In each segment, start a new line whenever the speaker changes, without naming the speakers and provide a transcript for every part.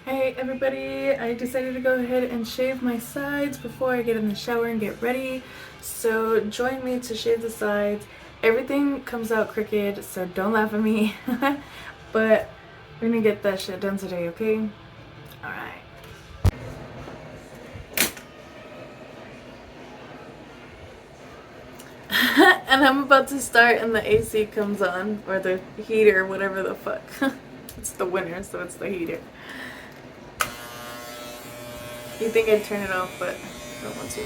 Hey everybody, I decided to go ahead and shave my sides before I get in the shower and get ready. So join me to shave the sides. Everything comes out crooked, so don't laugh at me. But we're gonna get that shit done today, okay? Alright. And I'm about to start and the AC comes on, or the heater, whatever the fuck. It's the winter, so it's the heater. You think I'd turn it off, but I don't want to.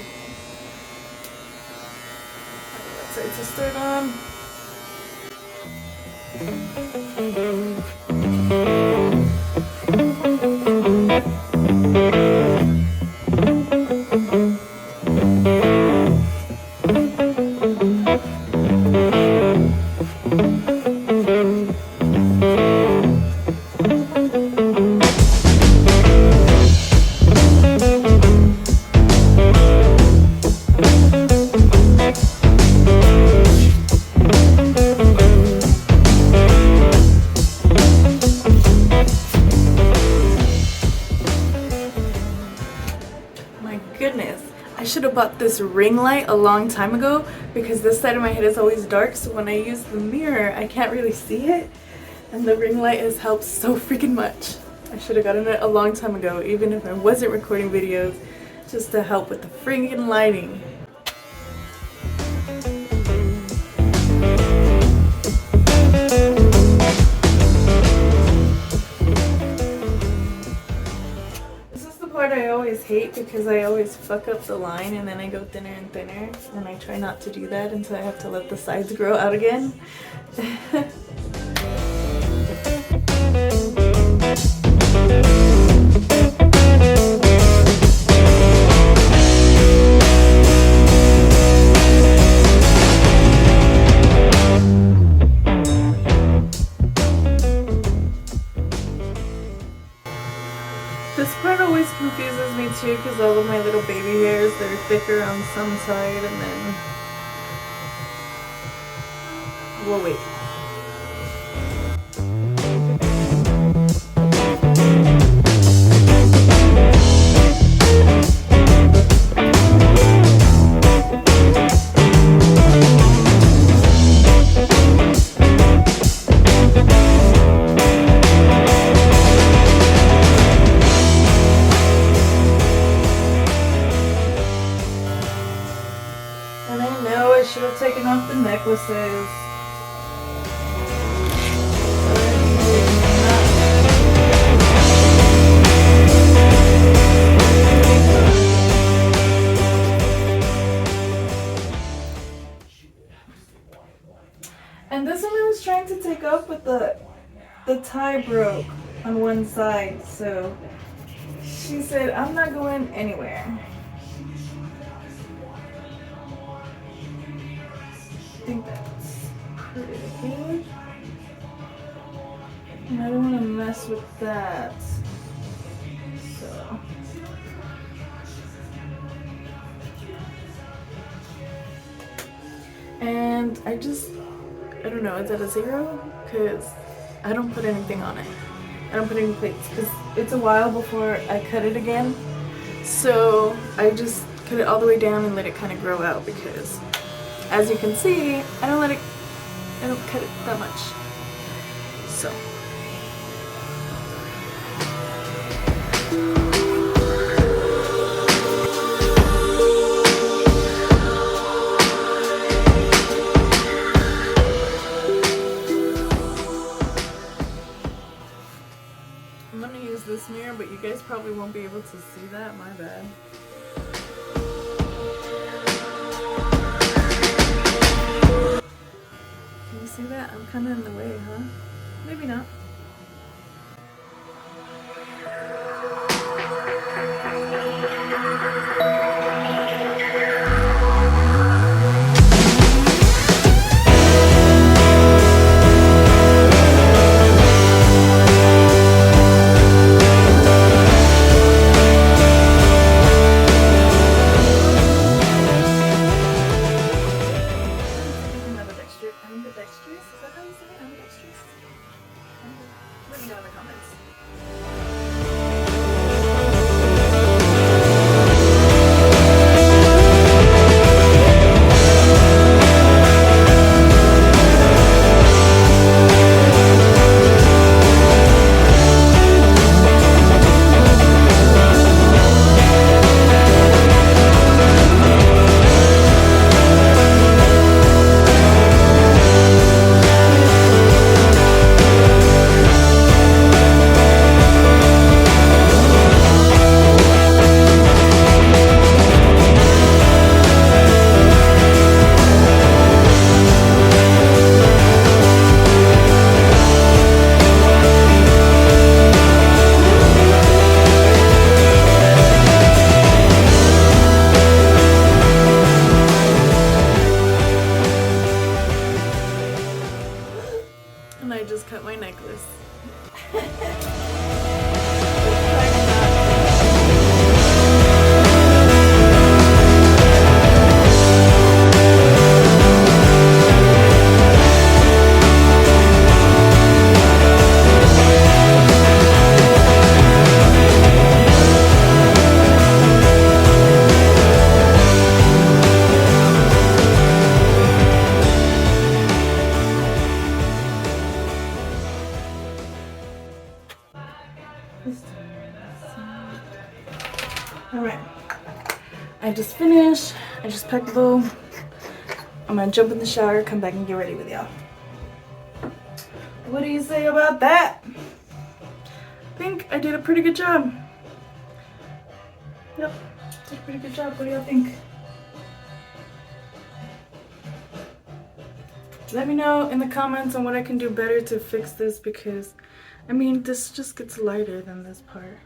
Let's say to start on. Goodness, I should have bought this ring light a long time ago because this side of my head is always dark, so when I use the mirror I can't really see it, and the ring light has helped so freaking much. I should have gotten it a long time ago, even if I wasn't recording videos, just to help with the freaking lighting. I always hate because I always fuck up the line and then I go thinner and thinner, and I try not to do that until I have to let the sides grow out again. This part always confuses me too because all of my little baby hairs, they're thicker on some side and then... Well, wait. I should have taken off the necklaces. And this one I was trying to take off, but the tie broke on one side, so she said I'm not going anywhere. I think that's pretty good. And I don't want to mess with that. So. And I don't know, is that a 0? Because I don't put anything on it. I don't put any plates because it's a while before I cut it again. So I just cut it all the way down and let it kind of grow out because, as you can see, I don't cut it that much. So. I'm gonna use this mirror, but you guys probably won't be able to see that, my bad. You see that? I'm kind of in the way, huh? Maybe not. Ambidextrous? Is that how you say it? Ambidextrous? Alright. I just finished. I just packed the bowl. I'm gonna jump in the shower, come back and get ready with y'all. What do you say about that? I think I did a pretty good job. Yep, did a pretty good job. What do y'all think? Let me know in the comments on what I can do better to fix this, because I mean this just gets lighter than this part.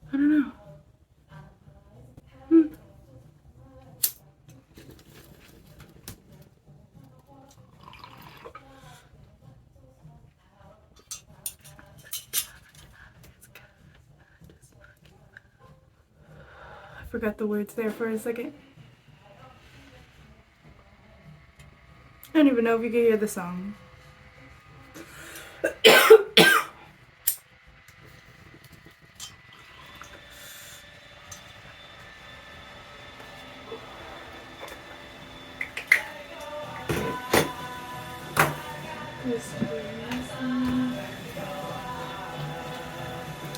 I don't know. I forgot the words there for a second. I don't even know if you can hear the song.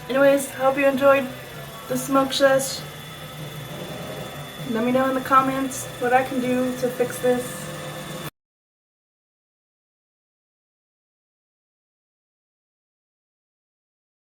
Anyways, hope you enjoyed the smoke sesh. Let me know in the comments what I can do to fix this.